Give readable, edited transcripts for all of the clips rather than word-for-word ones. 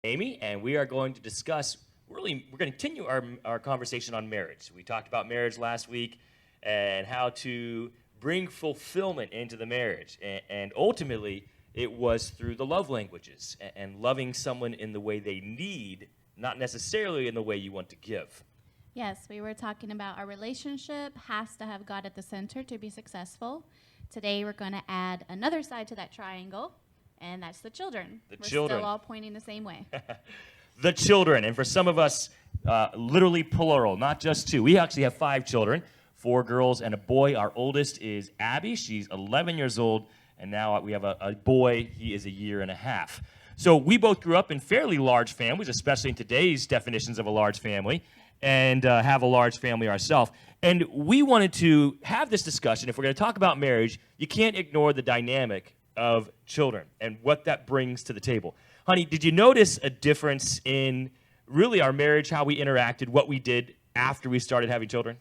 Amy, and we are going to discuss, we're going to continue our conversation on marriage. We talked about marriage last week and how to bring fulfillment into the marriage. And ultimately, it was through the love languages and loving someone in the way they need, not necessarily in the way you want to give. Yes, we were talking about our relationship has to have God at the center to be successful. Today, we're going to add another side to that triangle, and that's the children. We're still all pointing the same way. The children, and for some of us, literally plural, not just two. We actually have 5 children, 4 girls and a boy. Our oldest is Abby. She's 11 years old, and now we have a boy. He is a year and a half. So we both grew up in fairly large families, especially in today's definitions of a large family, and have a large family ourselves. And we wanted to have this discussion. If we're going to talk about marriage, you can't ignore the dynamic of children and what that brings to the table. Honey, did you notice a difference in really our marriage, how we interacted, what we did after we started having children?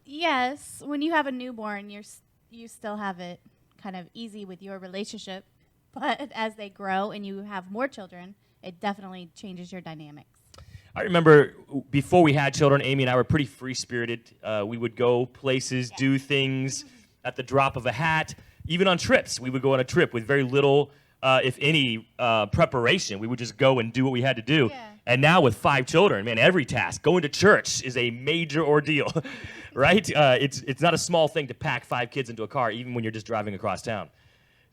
Yes. When you have a newborn, you still have it kind of easy with your relationship. But as they grow and you have more children, it definitely changes your dynamics. I remember before we had children, Amy and I were pretty free-spirited. We would go places, do things at the drop of a hat. Even on trips, we would go on a trip with very little, if any, preparation. We would just go and do what we had to do. Yeah. And now with 5 children, man, every task, going to church is a major ordeal, right? It's not a small thing to pack 5 kids into a car, even when you're just driving across town.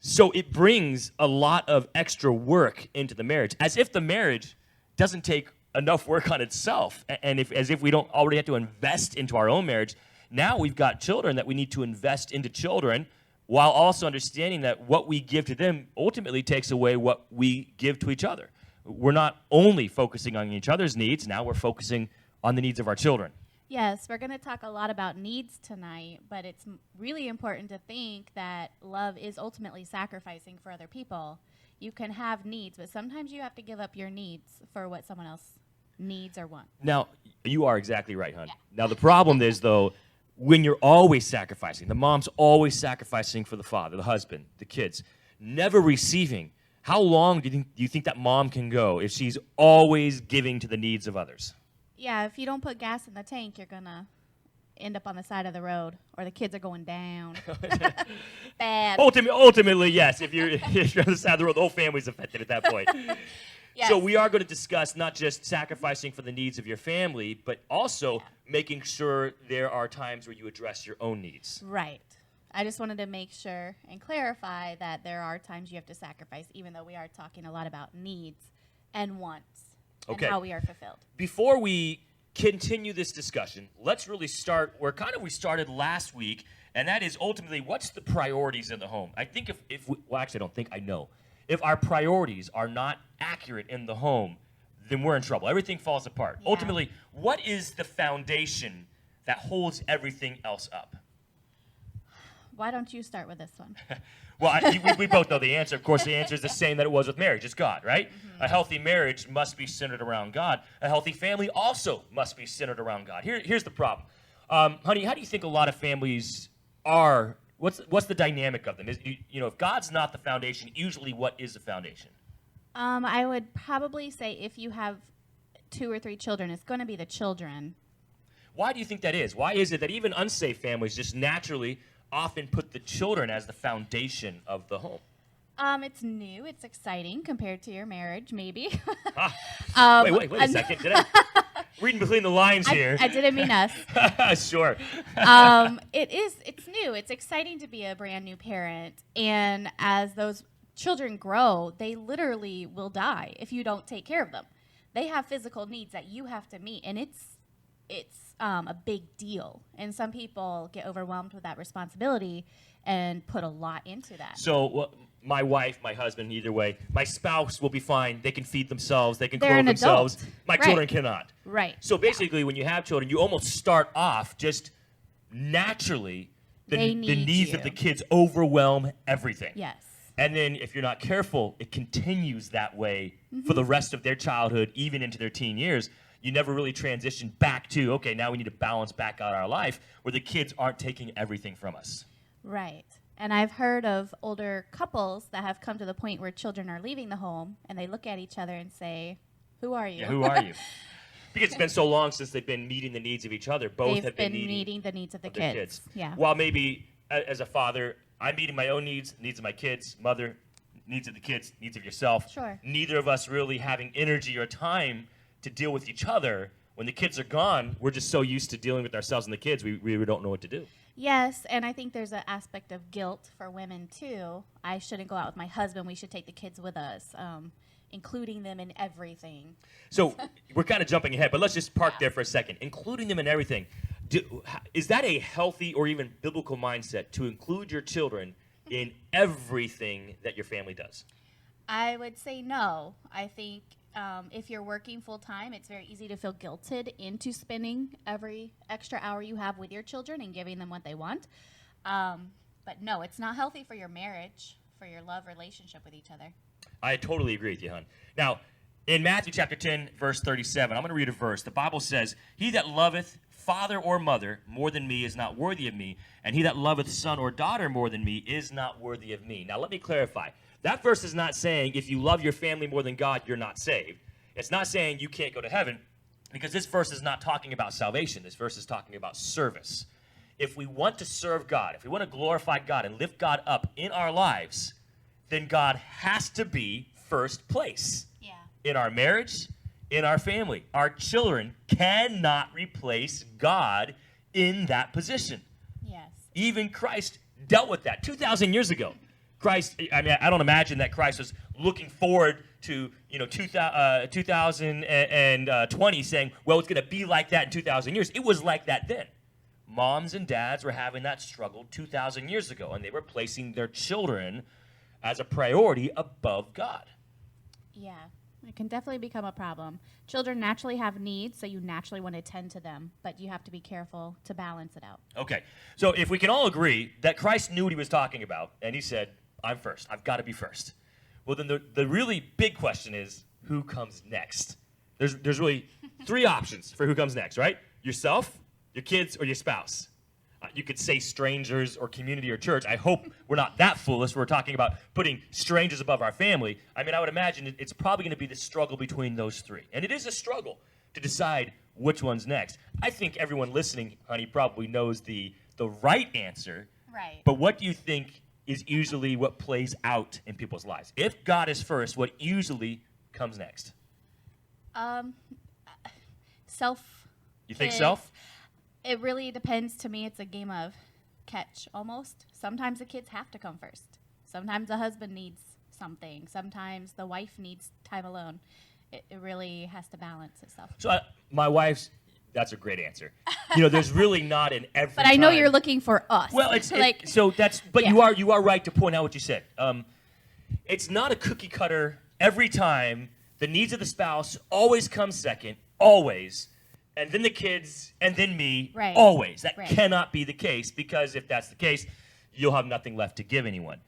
So it brings a lot of extra work into the marriage, as if the marriage doesn't take enough work on itself, and as if we don't already have to invest into our own marriage. Now we've got children that we need to invest into children, while also understanding that what we give to them ultimately takes away what we give to each other. We're not only focusing on each other's needs, now we're focusing on the needs of our children. Yes, we're going to talk a lot about needs tonight, but it's really important to think that love is ultimately sacrificing for other people. You can have needs, but sometimes you have to give up your needs for what someone else needs or wants. Now, you are exactly right, hon. Yeah. Now, the problem is, though, when you're always sacrificing, the mom's always sacrificing for the father, the husband, the kids, never receiving, how long do you think that mom can go if she's always giving to the needs of others? Yeah, if you don't put gas in the tank, you're going to end up on the side of the road, or the kids are going down. Bad. Ultimately, yes. If you're on the side of the road, the whole family's affected at that point. Yes. So we are going to discuss not just sacrificing for the needs of your family, but also making sure there are times where you address your own needs. Right. I just wanted to make sure and clarify that there are times you have to sacrifice, even though we are talking a lot about needs and wants and how we are fulfilled. Before we continue this discussion, let's really start where we started last week, and that is ultimately what's the priorities in the home. I think I know. If our priorities are not accurate in the home, then we're in trouble. Everything falls apart. Yeah. Ultimately, what is the foundation that holds everything else up? Why don't you start with this one? Well, we both know the answer. Of course, the answer is the same that it was with marriage. It's God, right? Mm-hmm. A healthy marriage must be centered around God. A healthy family also must be centered around God. Here's the problem. Honey, how do you think a lot of families are? What's the dynamic of them? If God's not the foundation, usually what is the foundation? I would probably say if you have 2 or 3 children, it's going to be the children. Why do you think that is? Why is it that even unsafe families just naturally often put the children as the foundation of the home? It's new. It's exciting compared to your marriage, maybe. Wait a second. Did I reading between the lines here? I didn't mean us. Sure. It's new. It's exciting to be a brand new parent. And as those children grow, they literally will die if you don't take care of them. They have physical needs that you have to meet, and it's a big deal. And some people get overwhelmed with that responsibility and put a lot into that. So my wife, my husband, either way, my spouse will be fine. They can feed themselves. They can They're clothe themselves. Adult. My children cannot. Right. So basically, when you have children, you almost start off just naturally. The needs of the kids overwhelm everything. Yes. And then if you're not careful, it continues that way for the rest of their childhood, even into their teen years. You never really transition back to, okay, now we need to balance back out our life where the kids aren't taking everything from us. Right. And I've heard of older couples that have come to the point where children are leaving the home and they look at each other and say, "Who are you?" Yeah, who are you? Because it's been so long since they've been meeting the needs of each other. Both have been meeting the needs of the their kids. Yeah. While maybe as a father, I'm meeting my own needs, needs of my kids, mother, needs of the kids, needs of yourself. Sure. Neither of us really having energy or time to deal with each other. When the kids are gone, we're just so used to dealing with ourselves and the kids, we really don't know what to do. Yes, and I think there's an aspect of guilt for women too. I shouldn't go out with my husband. We should take the kids with us, including them in everything. So we're kind of jumping ahead, but let's just park there for a second. Including them in everything. Is that a healthy or even biblical mindset to include your children in everything that your family does? I would say no. I think if you're working full time, it's very easy to feel guilted into spending every extra hour you have with your children and giving them what they want. But no, it's not healthy for your marriage, for your love relationship with each other. I totally agree with you, hon. Now, in Matthew chapter 10, verse 37, I'm going to read a verse. The Bible says, "He that loveth father or mother more than me is not worthy of me, and he that loveth son or daughter more than me is not worthy of me." Now, let me clarify. That verse is not saying if you love your family more than God, you're not saved. It's not saying you can't go to heaven, because this verse is not talking about salvation. This verse is talking about service. If we want to serve God, if we want to glorify God and lift God up in our lives, then God has to be first place. Yeah. In our marriage, in our family. Our children cannot replace God in that position. Yes. Even Christ dealt with that 2,000 years ago. Christ, I mean, I don't imagine that Christ was looking forward to 2020 saying, well, it's going to be like that in 2,000 years. It was like that then. Moms and dads were having that struggle 2,000 years ago, and they were placing their children as a priority above God. Yeah, it can definitely become a problem. Children naturally have needs, so you naturally want to tend to them, but you have to be careful to balance it out. Okay, so if we can all agree that Christ knew what he was talking about, and he said, I'm first, I've got to be first. Well, then the really big question is, who comes next? There's really three options for who comes next, right? Yourself, your kids, or your spouse. You could say strangers or community or church. I hope we're not that foolish. We're talking about putting strangers above our family. I mean, I would imagine it's probably going to be the struggle between those three. And it is a struggle to decide which one's next. I think everyone listening, honey, probably knows the right answer. Right. But what do you think is usually what plays out in people's lives? If God is first, what usually comes next? Self. You think self? It really depends. To me, it's a game of catch almost. Sometimes the kids have to come first. Sometimes the husband needs something. Sometimes the wife needs time alone. It really has to balance itself. So my wife's, that's a great answer. There's really not an every But I know time. you're looking for us. Well, like so that's, but yeah. you are right to point out what you said. It's not a cookie cutter every time. The needs of the spouse always come second, always. And then the kids, and then me, right. Always. That right. cannot be the case, because if that's the case, you'll have nothing left to give anyone.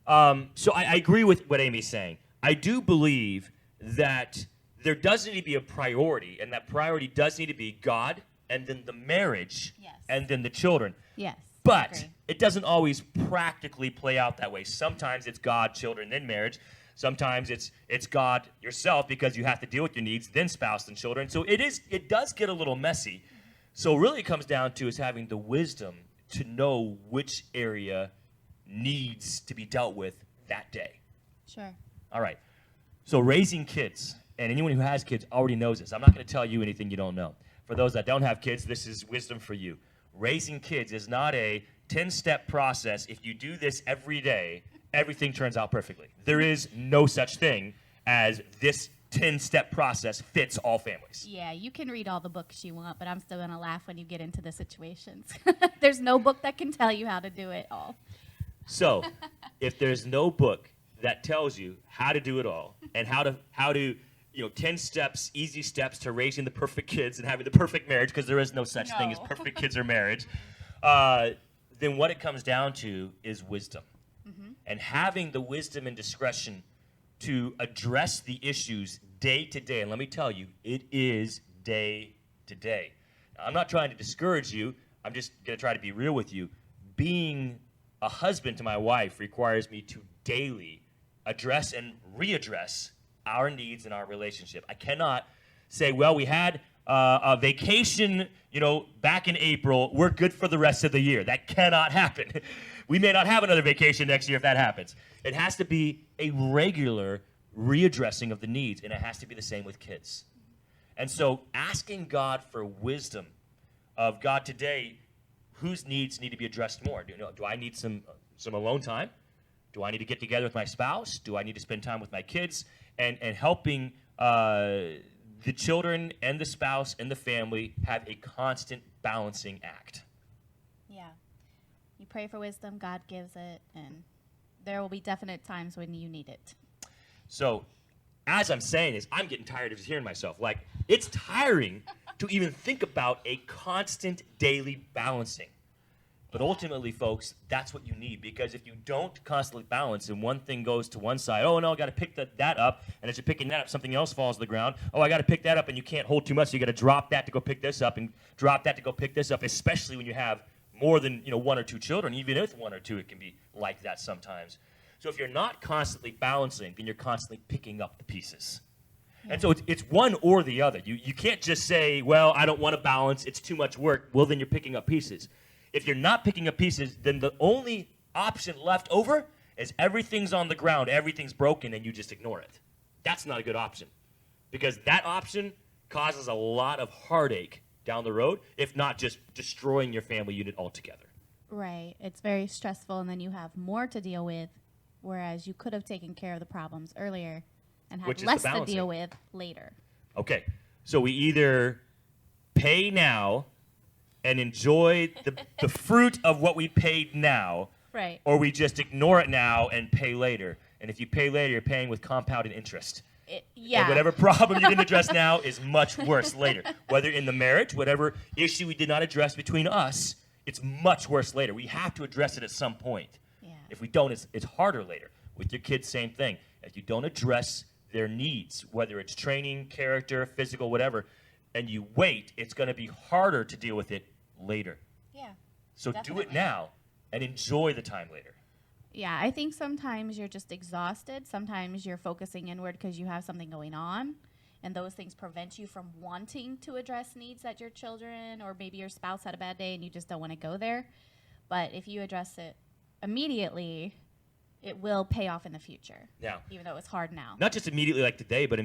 So I agree with what Amy's saying. I do believe that there does need to be a priority, and that priority does need to be God, and then the marriage, yes. and then the children. Yes. But it doesn't always practically play out that way. Sometimes it's God, children, then marriage. Sometimes it's God yourself, because you have to deal with your needs, then spouse, then children. So it does get a little messy. So really it comes down to is having the wisdom to know which area needs to be dealt with that day. Sure. All right. So raising kids, and anyone who has kids already knows this. I'm not going to tell you anything you don't know. For those that don't have kids, this is wisdom for you. Raising kids is not a 10-step process. If you do this every day, everything turns out perfectly. There is no such thing as this 10-step process fits all families. Yeah, you can read all the books you want, but I'm still going to laugh when you get into the situations. There's no book that can tell you how to do it all. So, if there's no book that tells you how to do it all, and how to 10 steps, easy steps to raising the perfect kids and having the perfect marriage, because there is no such thing as perfect kids or marriage, then what it comes down to is wisdom. Mm-hmm. And having the wisdom and discretion to address the issues day to day. And let me tell you, it is day to day. Now, I'm not trying to discourage you. I'm just going to try to be real with you. Being a husband to my wife requires me to daily address and readdress our needs in our relationship. I cannot say, well, we had a vacation, back in April. We're good for the rest of the year. That cannot happen. We may not have another vacation next year if that happens. It has to be a regular readdressing of the needs, and it has to be the same with kids. And so asking God for wisdom of God today, whose needs need to be addressed more? Do I need some alone time? Do I need to get together with my spouse? Do I need to spend time with my kids? And helping the children and the spouse and the family have a constant balancing act. Yeah. You pray for wisdom, God gives it, and there will be definite times when you need it. So, as I'm saying this, I'm getting tired of just hearing myself. Like, it's tiring to even think about a constant daily balancing. But ultimately, folks, that's what you need, because if you don't constantly balance and one thing goes to one side, oh, no, I got to pick that up, and as you're picking that up, something else falls to the ground. Oh, I got to pick that up, and you can't hold too much, so you got to drop that to go pick this up and drop that to go pick this up, especially when you have more than one or two children. Even with one or two, it can be like that sometimes. So if you're not constantly balancing, then you're constantly picking up the pieces. Yeah. And so it's one or the other. You can't just say, well, I don't want to balance, it's too much work. Well, then you're picking up pieces. If you're not picking up pieces, then the only option left over is everything's on the ground, everything's broken, and you just ignore it. That's not a good option, because that option causes a lot of heartache down the road, if not just destroying your family unit altogether. Right. It's very stressful, and then you have more to deal with, whereas you could have taken care of the problems earlier and had less to deal with later. Okay. So we either pay now and enjoy the fruit of what we paid now, right? Or we just ignore it now and pay later. And if you pay later, you're paying with compounded interest. Yeah. And whatever problem you didn't address now is much worse later. Whether in the marriage, whatever issue we did not address between us, it's much worse later. We have to address it at some point. Yeah. If we don't, it's harder later. With your kids, same thing. If you don't address their needs, whether it's training, character, physical, whatever, and you wait, it's going to be harder to deal with it later. Yeah. So definitely. do it now and enjoy the time later. Yeah, I think sometimes you're just exhausted. Sometimes you're focusing inward because you have something going on, and those things prevent you from wanting to address needs that your children or maybe your spouse had a bad day and you just don't want to go there. But if you address it immediately, it will pay off in the future. Now, even though it's hard now. Not just immediately like today, but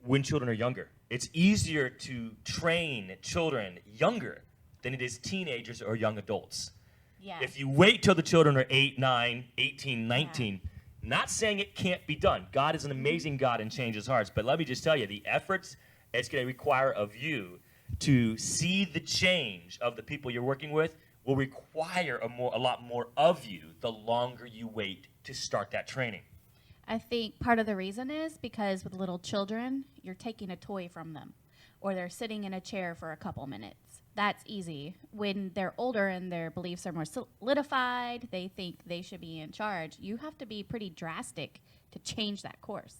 when children are younger. It's easier to train children younger than it is teenagers or young adults. Yeah. If you wait till the children are 8, 9, 18, 19, not saying it can't be done. God is an amazing God and changes hearts. But let me just tell you, the efforts it's going to require of you to see the change of the people you're working with will require a lot more of you the longer you wait to start that training. I think part of the reason is because with little children, you're taking a toy from them, or they're sitting in a chair for a couple minutes. That's easy. When they're older and their beliefs are more solidified, they think they should be in charge. You have to be pretty drastic to change that course.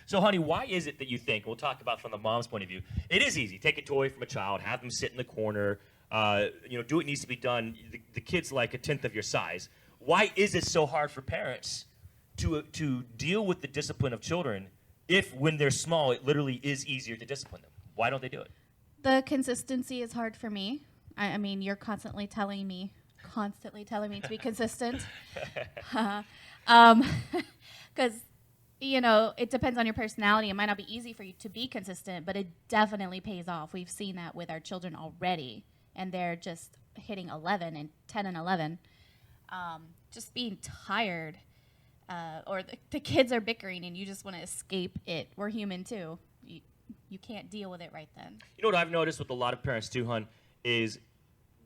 So, honey, why is it that you think, we'll talk about from the mom's point of view, it is easy. Take a toy from a child, have them sit in the corner, do what needs to be done. The kid's like a tenth of your size. Why is it so hard for parents to deal with the discipline of children if, when they're small, it literally is easier to discipline them? Why don't they do it? The consistency is hard for me. I mean, you're constantly telling me to be consistent. Because, it depends on your personality. It might not be easy for you to be consistent, but it definitely pays off. We've seen that with our children already, and they're just hitting 11 and 10 and 11. Just being tired, or the kids are bickering and you just want to escape it. We're human too. You can't deal with it right then. You know what I've noticed with a lot of parents too, hon, is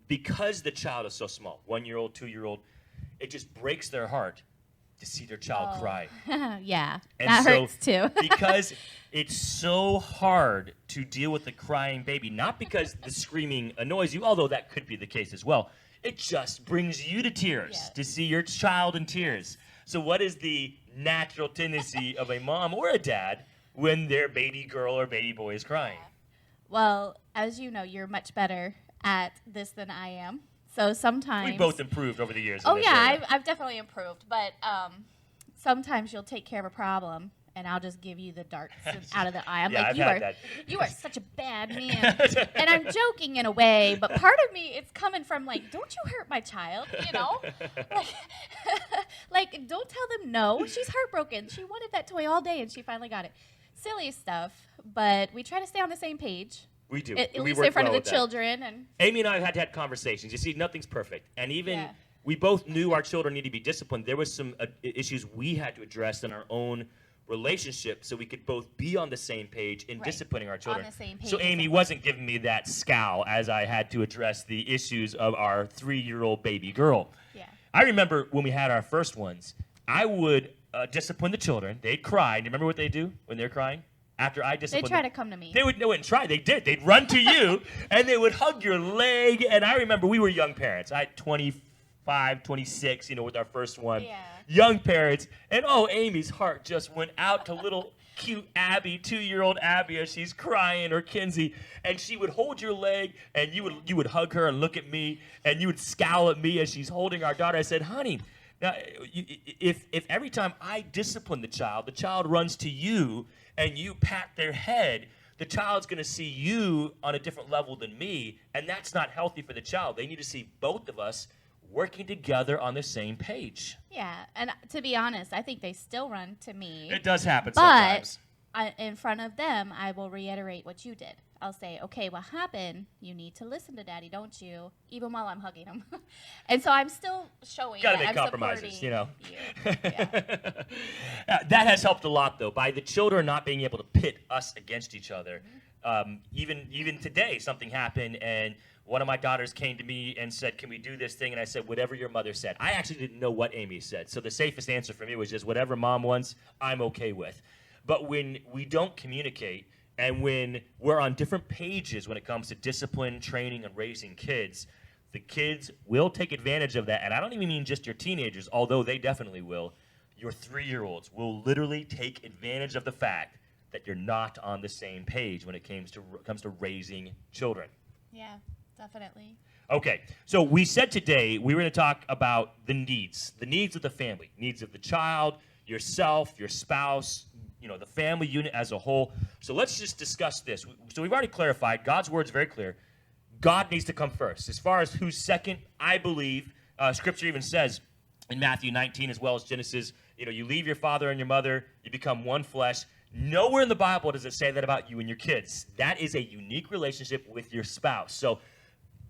because the child is so small, 1-year-old, 2-year-old, it just breaks their heart to see their child cry. Yeah, and that so, hurts too. Because it's so hard to deal with a crying baby, not because the screaming annoys you, although that could be the case as well. It just brings you to tears to see your child in tears. So what is the natural tendency of a mom or a dad when their baby girl or baby boy is crying? Well, as you know, you're much better at this than I am. So sometimes We both improved over the years. Oh in this yeah, area. I've definitely improved. But sometimes you'll take care of a problem, and I'll just give you the darts out of the eye. I'm Yeah, like, I've you had are that. you are such a bad man. And I'm joking in a way, but part of me it's coming from like, don't you hurt my child, you know? Like don't tell them no. She's heartbroken. She wanted that toy all day and she finally got it. Silly stuff, but we try to stay on the same page. We do. At We least work in front well of with the that. children and Amy and I have had conversations. You see, nothing's perfect. And even Yeah. we both knew our children need to be disciplined. There was some issues we had to address in our own relationship so we could both be on the same page in Right. disciplining our children. the same So page. Amy wasn't giving me that scowl as I had to address the issues of our 3-year-old baby girl. Yeah. I remember when we had our first ones, I would discipline the children. They'd cry. Do you remember what they do when they're crying? After I They disciplined try them? to come to me. They wouldn't try. They did. They'd run to you, and they would hug your leg. And I remember we were young parents. I had 25, 26, with our first one. Yeah. Young parents. And, Amy's heart just went out to little cute Abby, 2-year-old Abby, as she's crying, or Kinsey. And she would hold your leg, and you would hug her and look at me, and you would scowl at me as she's holding our daughter. I said, honey, now, if every time I discipline the child runs to you and you pat their head, the child's going to see you on a different level than me, and that's not healthy for the child. They need to see both of us working together on the same page. Yeah, and to be honest, I think they still run to me. It does happen But sometimes. in front of them, I will reiterate what you did. I'll say, okay, what happened? You need to listen to Daddy, don't you? Even while I'm hugging him. And so I'm still showing Gotta that make I'm compromises, supporting you. Yeah. That has helped a lot, though, by the children not being able to pit us against each other. Even today, something happened, and one of my daughters came to me and said, can we do this thing? And I said, whatever your mother said. I actually didn't know what Amy said, so the safest answer for me was just whatever Mom wants, I'm okay with. But when we don't communicate, and when we're on different pages when it comes to discipline, training, and raising kids, the kids will take advantage of that. And I don't even mean just your teenagers, although they definitely will. Your 3-year-olds will literally take advantage of the fact that you're not on the same page when it comes to raising children. Yeah, definitely. Okay, so we said today we were going to talk about the needs of the family, needs of the child, yourself, your spouse, the family unit as a whole. So let's just discuss this. So we've already clarified, God's word's very clear. God needs to come first. As far as who's second, I believe, Scripture even says in Matthew 19 as well as Genesis, you leave your father and your mother, you become one flesh. Nowhere in the Bible does it say that about you and your kids. That is a unique relationship with your spouse. So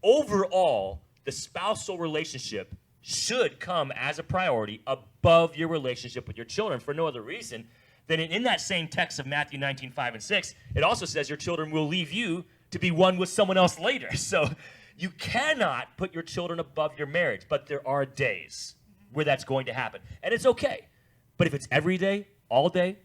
overall, the spousal relationship should come as a priority above your relationship with your children for no other reason than in that same text of Matthew 19, 5 and 6, it also says your children will leave you to be one with someone else later. So you cannot put your children above your marriage, but there are days where that's going to happen. And it's okay. But if it's every day, all the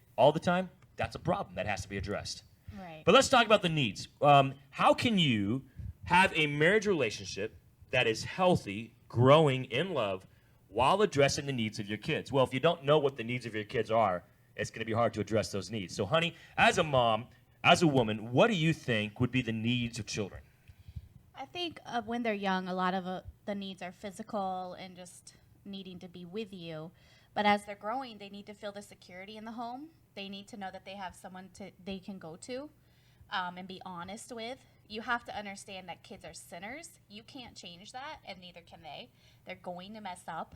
time, that's a problem that has to be addressed. Right. But let's talk about the needs. How can you have a marriage relationship that is healthy, growing in love, while addressing the needs of your kids? Well, if you don't know what the needs of your kids are, it's going to be hard to address those needs. So, honey, as a mom, as a woman, what do you think would be the needs of children? I think when they're young, a lot of the needs are physical and just needing to be with you. But as they're growing, they need to feel the security in the home. They need to know that they have someone they can go to and be honest with. You have to understand that kids are sinners. You can't change that, and neither can they. They're going to mess up.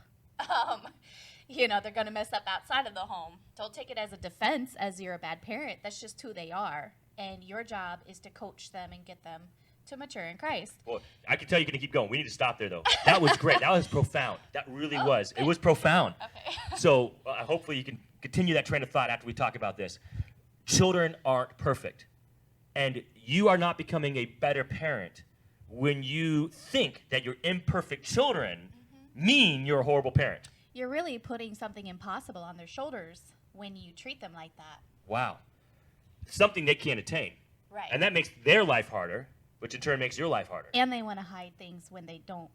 They're going to mess up outside of the home. Don't take it as a defense as you're a bad parent. That's just who they are. And your job is to coach them and get them to mature in Christ. Well, I can tell you're going to keep going. We need to stop there, though. That was great. That was profound. That really was. It was profound. Okay. So hopefully you can continue that train of thought after we talk about this. Children aren't perfect. And you are not becoming a better parent when you think that your imperfect children mean you're a horrible parent. You're really putting something impossible on their shoulders when you treat them like that. Wow. Something they can't attain. Right. And that makes their life harder, which in turn makes your life harder. And they want to hide things when they don't.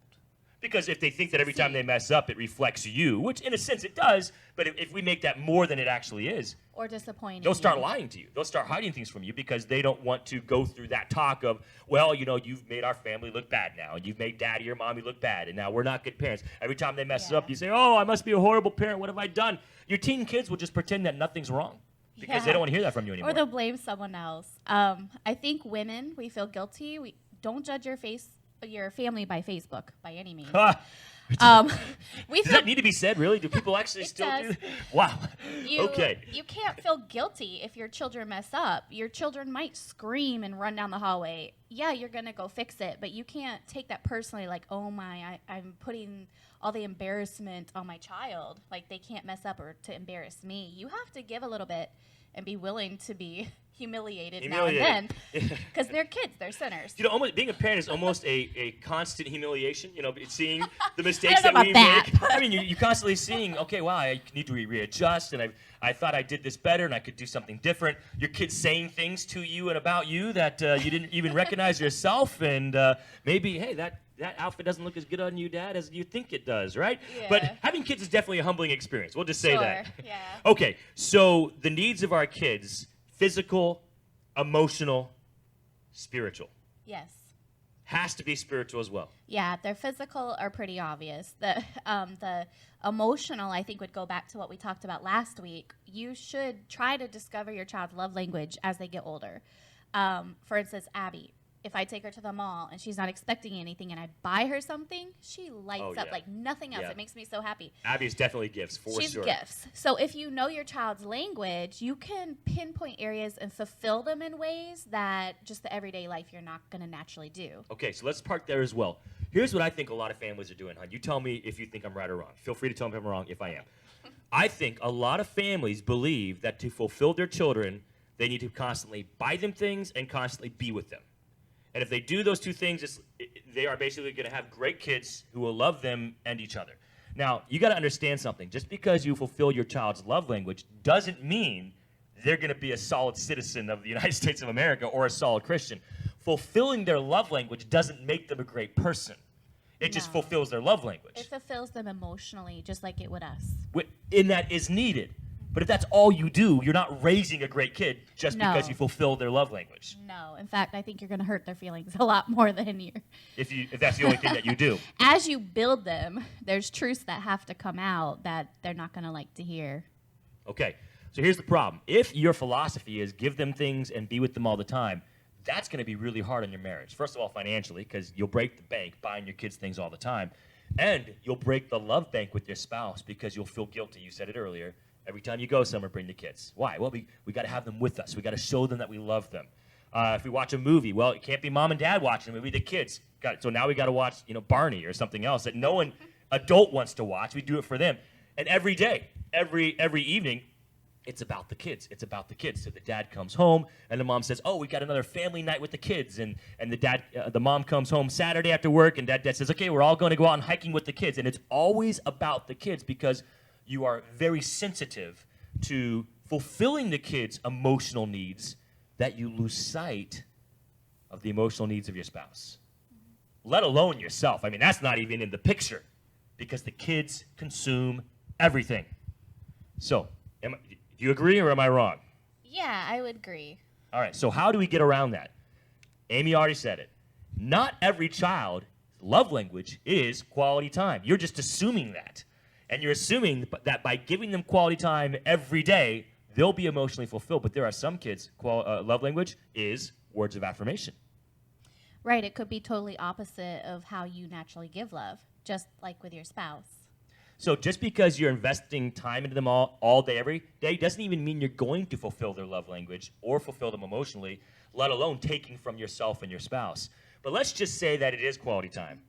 Because if they think that every time they mess up, it reflects you, which in a sense it does, but if we make that more than it actually is, or disappointing, they'll start lying to you. They'll start hiding things from you because they don't want to go through that talk of, well, you've made our family look bad now, and you've made daddy or mommy look bad, and now we're not good parents. Every time they mess up, you say, oh, I must be a horrible parent. What have I done? Your teen kids will just pretend that nothing's wrong because they don't want to hear that from you anymore. Or they'll blame someone else. I think women, we feel guilty. We don't judge your family by Facebook by any means. Does that need to be said, really? Do people actually still do that? Wow. Okay. You can't feel guilty if your children mess up. Your children might scream and run down the hallway. Yeah, you're going to go fix it, but you can't take that personally like, oh my, I'm putting all the embarrassment on my child. Like they can't mess up or to embarrass me. You have to give a little bit and be willing to be humiliated now and then because they're kids, they're sinners. Almost being a parent is almost a constant humiliation. Seeing the mistakes that we make. I mean, you're constantly seeing, okay, wow, I need to readjust, and I thought I did this better, and I could do something different. Your kids saying things to you and about you that you didn't even recognize yourself, and maybe, hey, that outfit doesn't look as good on you, Dad, as you think it does, right? Yeah. But having kids is definitely a humbling experience. We'll just say that. Yeah. Okay, so the needs of our kids. Physical, emotional, spiritual. Yes. Has to be spiritual as well. Yeah, their physical are pretty obvious. The emotional, I think, would go back to what we talked about last week. You should try to discover your child's love language as they get older. For instance, Abby. If I take her to the mall and she's not expecting anything and I buy her something, she lights up like nothing else. It makes me so happy. Abby's definitely gifts, for sure. She's gifts. So if you know your child's language, you can pinpoint areas and fulfill them in ways that just the everyday life you're not going to naturally do. Okay, so let's park there as well. Here's what I think a lot of families are doing, hon. You tell me if you think I'm right or wrong. Feel free to tell me if I'm wrong if I am. I think a lot of families believe that to fulfill their children, they need to constantly buy them things and constantly be with them. And if they do those two things, they are basically going to have great kids who will love them and each other. Now, you got to understand something. Just because you fulfill your child's love language doesn't mean they're going to be a solid citizen of the United States of America or a solid Christian. Fulfilling their love language doesn't make them a great person. It just fulfills their love language. It fulfills them emotionally, just like it would us. And that is needed. But if that's all you do, you're not raising a great kid just because you fulfill their love language. No. In fact, I think you're going to hurt their feelings a lot more than you. If that's the only thing that you do. As you build them, there's truths that have to come out that they're not going to like to hear. Okay. So here's the problem. If your philosophy is give them things and be with them all the time, that's going to be really hard on your marriage. First of all, financially, because you'll break the bank buying your kids things all the time. And you'll break the love bank with your spouse because you'll feel guilty. You said it earlier. Every time you go somewhere, bring the kids. Why? Well, we got to have them with us. We got to show them that we love them. If we watch a movie, well, it can't be mom and dad watching the movie, the kids. So now we got to watch, Barney or something else that no one adult wants to watch. We do it for them. And every day, every evening, it's about the kids. It's about the kids. So the dad comes home, and the mom says, "Oh, we got another family night with the kids." And the mom comes home Saturday after work, and dad says, "Okay, we're all going to go out and hiking with the kids." And it's always about the kids because you are very sensitive to fulfilling the kids' emotional needs that you lose sight of the emotional needs of your spouse, let alone yourself. I mean, that's not even in the picture because the kids consume everything. So, do you agree or am I wrong? Yeah, I would agree. All right, so how do we get around that? Amy already said it. Not every child's love language is quality time. You're just assuming that. And you're assuming that by giving them quality time every day, they'll be emotionally fulfilled. But there are some kids' love language is words of affirmation. Right. It could be totally opposite of how you naturally give love, just like with your spouse. So just because you're investing time into them all day, every day, doesn't even mean you're going to fulfill their love language or fulfill them emotionally, let alone taking from yourself and your spouse. But let's just say that it is quality time.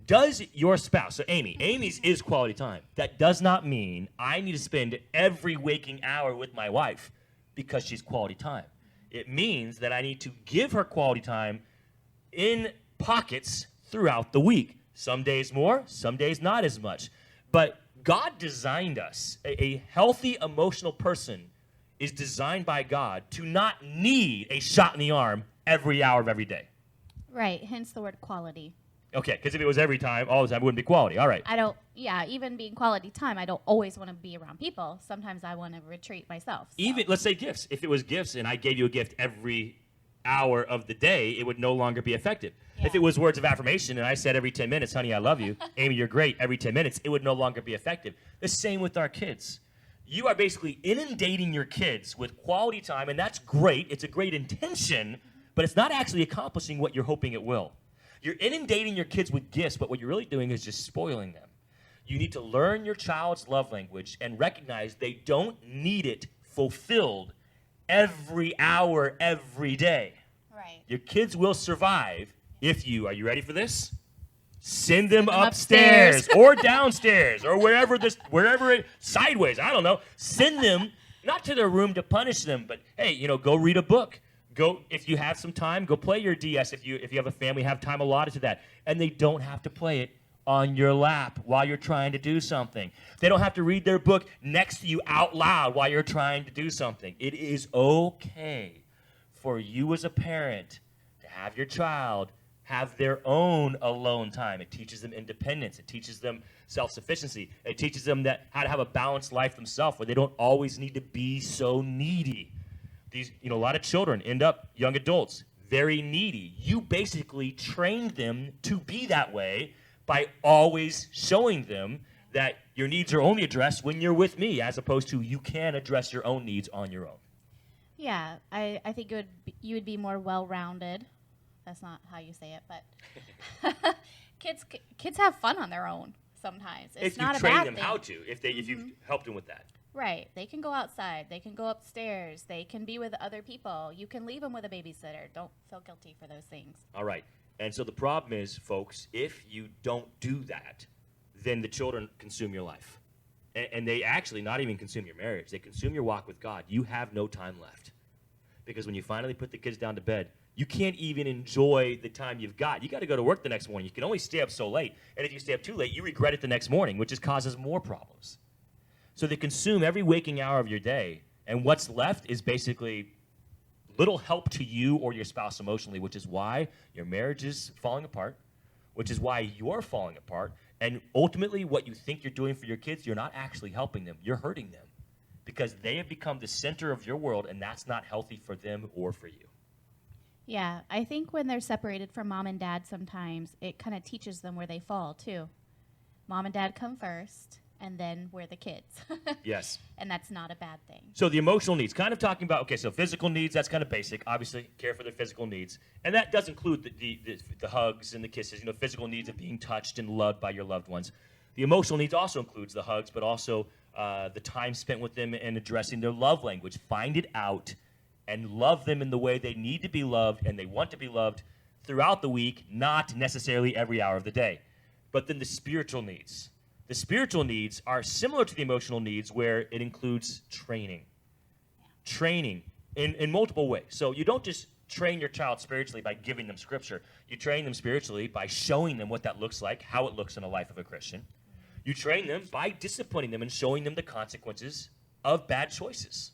Does your spouse, so Amy's is quality time. That does not mean I need to spend every waking hour with my wife because she's quality time. It means that I need to give her quality time in pockets throughout the week. Some days more, some days not as much. But God designed us. A healthy emotional person is designed by God to not need a shot in the arm every hour of every day. Right, hence the word quality. Okay, because if it was every time, all the time, it wouldn't be quality. All right. Even being quality time, I don't always want to be around people. Sometimes I want to retreat myself. So. Even, let's say gifts. If it was gifts and I gave you a gift every hour of the day, it would no longer be effective. Yeah. If it was words of affirmation and I said every 10 minutes, honey, I love you, Amy, you're great, every 10 minutes, it would no longer be effective. The same with our kids. You are basically inundating your kids with quality time, and that's great. It's a great intention, but it's not actually accomplishing what you're hoping it will. You're inundating your kids with gifts, but what you're really doing is just spoiling them. You need to learn your child's love language and recognize they don't need it fulfilled every hour, every day. Right. Your kids will survive if you, are you ready for this? Send them upstairs or downstairs or wherever sideways, I don't know. Send them, not to their room to punish them, but hey, go read a book. Go, if you have some time, go play your DS. If you have a family, have time allotted to that. And they don't have to play it on your lap while you're trying to do something. They don't have to read their book next to you out loud while you're trying to do something. It is okay for you as a parent to have your child have their own alone time. It teaches them independence. It teaches them self-sufficiency. It teaches them how to have a balanced life themselves where they don't always need to be so needy. A lot of children end up, young adults, very needy. You basically trained them to be that way by always showing them that your needs are only addressed when you're with me, as opposed to you can address your own needs on your own. Yeah, I think you would be more well-rounded. That's not how you say it, but kids have fun on their own sometimes. It's not a bad thing. If you train them how to, if you've helped them with that. Right. They can go outside. They can go upstairs. They can be with other people. You can leave them with a babysitter. Don't feel guilty for those things. All right. And so the problem is, folks, if you don't do that, then the children consume your life. And they actually not even consume your marriage. They consume your walk with God. You have no time left. Because when you finally put the kids down to bed, you can't even enjoy the time you've got. You got to go to work the next morning. You can only stay up so late. And if you stay up too late, you regret it the next morning, which just causes more problems. So they consume every waking hour of your day, and what's left is basically little help to you or your spouse emotionally, which is why your marriage is falling apart, which is why you're falling apart, and ultimately what you think you're doing for your kids, you're not actually helping them. You're hurting them because they have become the center of your world, and that's not healthy for them or for you. Yeah, I think when they're separated from mom and dad sometimes, it kind of teaches them where they fall, too. Mom and dad come first, and then we're the kids. Yes. And that's not a bad thing. So the emotional needs, kind of talking about, okay, so physical needs, that's kind of basic. Obviously, care for their physical needs. And that does include the hugs and the kisses, physical needs of being touched and loved by your loved ones. The emotional needs also includes the hugs, but also the time spent with them and addressing their love language. Find it out and love them in the way they need to be loved and they want to be loved throughout the week, not necessarily every hour of the day. But then the spiritual needs. The spiritual needs are similar to the emotional needs where it includes training. Training in multiple ways. So you don't just train your child spiritually by giving them scripture. You train them spiritually by showing them what that looks like, how it looks in the life of a Christian. You train them by disciplining them and showing them the consequences of bad choices.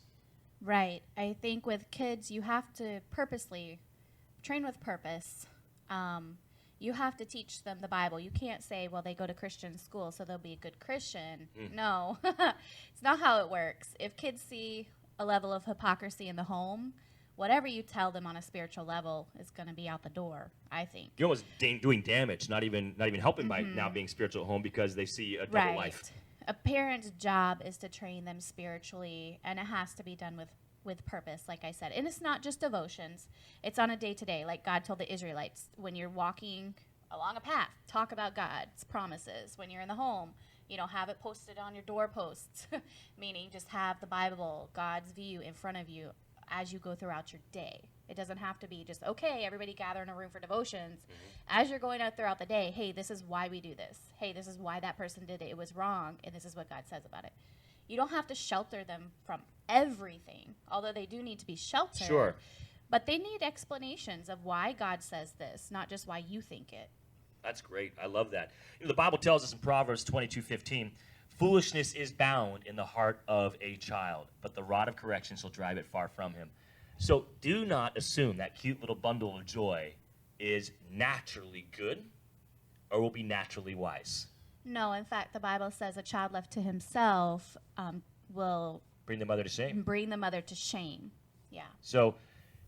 Right. I think with kids, you have to purposely train with purpose. You have to teach them the Bible. You can't say, well, they go to Christian school, so they'll be a good Christian. No, it's not how it works. If kids see a level of hypocrisy in the home, whatever you tell them on a spiritual level is going to be out the door, I think. You're almost doing damage, not even helping by now being spiritual at home because they see a double life. A parent's job is to train them spiritually, and it has to be done with purpose, like I said. And it's not just devotions. It's on a day-to-day, like God told the Israelites. When you're walking along a path, talk about God's promises. When you're in the home, have it posted on your doorposts, meaning just have the Bible, God's view in front of you as you go throughout your day. It doesn't have to be just, okay, everybody gather in a room for devotions. As you're going out throughout the day, hey, this is why we do this. Hey, this is why that person did it. It was wrong, and this is what God says about it. You don't have to shelter them from everything, although they do need to be sheltered. Sure. But they need explanations of why God says this, not just why you think it. That's great. I love that. The Bible tells us in Proverbs 22:15, foolishness is bound in the heart of a child, but the rod of correction shall drive it far from him. So do not assume that cute little bundle of joy is naturally good. or will be naturally wise? No, in fact, the Bible says a child left to himself will Bring the mother to shame. bring the mother to shame. Yeah. So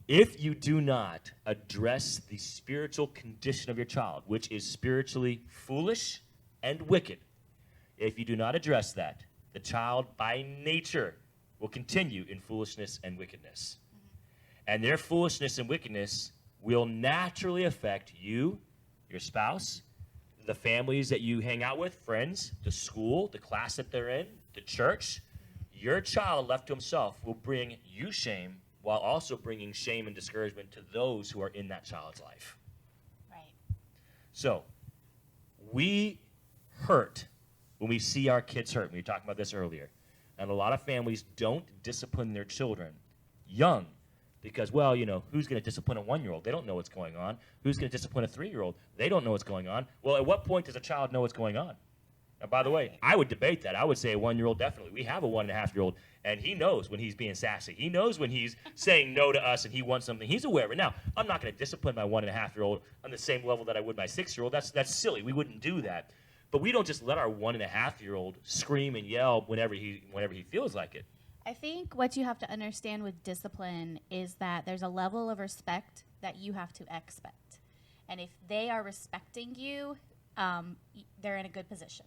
if you do not address the spiritual condition of your child, which is spiritually foolish and wicked, if you do not address that, the child by nature will continue in foolishness and wickedness. And their foolishness and wickedness will naturally affect you, your spouse, the families that you hang out with, friends, the school, the class that they're in, the church. Your child left to himself will bring you shame while also bringing shame and discouragement to those who are in that child's life. Right. So we hurt when we see our kids hurt. We were talking about this earlier. And a lot of families don't discipline their children young because, well, you know, who's going to discipline a 1-year-old? They don't know what's going on. Who's going to discipline a 3-year-old? They don't know what's going on. Well, at what point does a child know what's going on? And by the way, I would debate that. I would say a 1-year-old definitely. We have a 1.5-year-old, and he knows when he's being sassy. He knows when he's saying no to us and he wants something. He's aware of it. Now, I'm not going to discipline my 1.5-year-old on the same level that I would my 6-year-old. That's silly. We wouldn't do that. But we don't just let our 1.5-year-old scream and yell whenever he feels like it. I think what you have to understand with discipline is that there's a level of respect that you have to expect. And if they are respecting you, they're in a good position.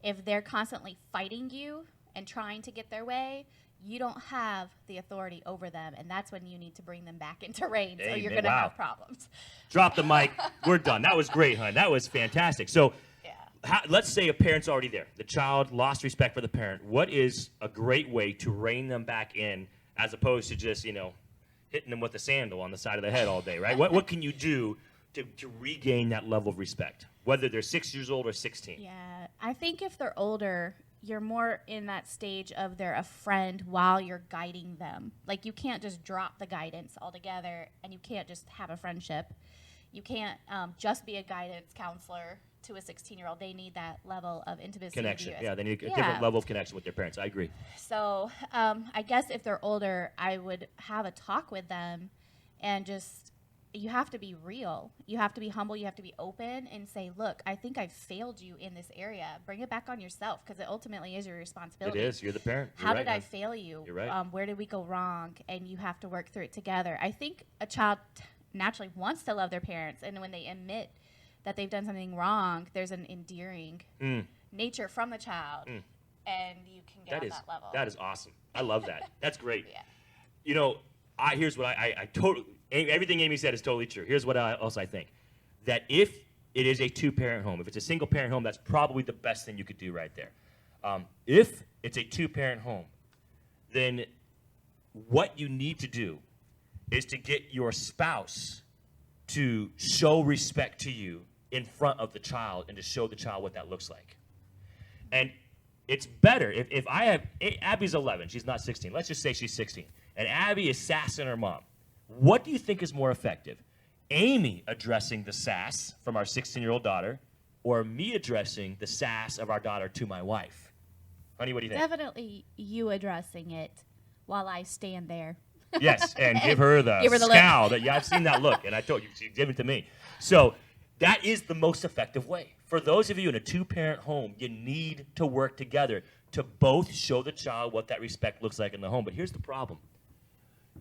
If they're constantly fighting you and trying to get their way, you don't have the authority over them, and that's when you need to bring them back into reign, so you're going to have problems. Drop the mic. We're done. That was great, hon. That was fantastic. So let's say a parent's already there. The child lost respect for the parent. What is a great way to rein them back in as opposed to just, hitting them with a sandal on the side of the head all day, right? What can you do to regain that level of respect, whether they're 6 years old or 16? Yeah, I think if they're older, you're more in that stage of they're a friend while you're guiding them. Like, you can't just drop the guidance altogether, and you can't just have a friendship. You can't just be a guidance counselor to a 16-year-old. They need that level of intimacy. Connection. Yeah, they need a different level of connection with their parents. I agree. So I guess if they're older, I would have a talk with them and just, you have to be real. You have to be humble. You have to be open and say, look, I think I've failed you in this area. Bring it back on yourself because it ultimately is your responsibility. It is. You're the parent. How did I fail you? You're right. Where did we go wrong? And you have to work through it together. I think a child naturally wants to love their parents, and when they admit that they've done something wrong, there's an endearing nature from the child, and you can get on that level. That is awesome. I love that. That's great. Yeah. Here's what I totally, everything Amy said is totally true. Here's what else I think. That if it is a 2-parent home, if it's a single-parent home, that's probably the best thing you could do right there. If it's a 2-parent home, then what you need to do is to get your spouse to show respect to you in front of the child and to show the child what that looks like. And it's better if I have, Abby's 11, she's not 16. Let's just say she's 16. And Abby is sassing her mom. What do you think is more effective? Amy addressing the sass from our 16-year-old daughter, or me addressing the sass of our daughter to my wife? Honey, what do you think? Definitely you addressing it while I stand there. Yes, and give her the scowl. I've seen that look, and I told you, she gave it to me. So that is the most effective way. For those of you in a 2-parent home, you need to work together to both show the child what that respect looks like in the home. But here's the problem.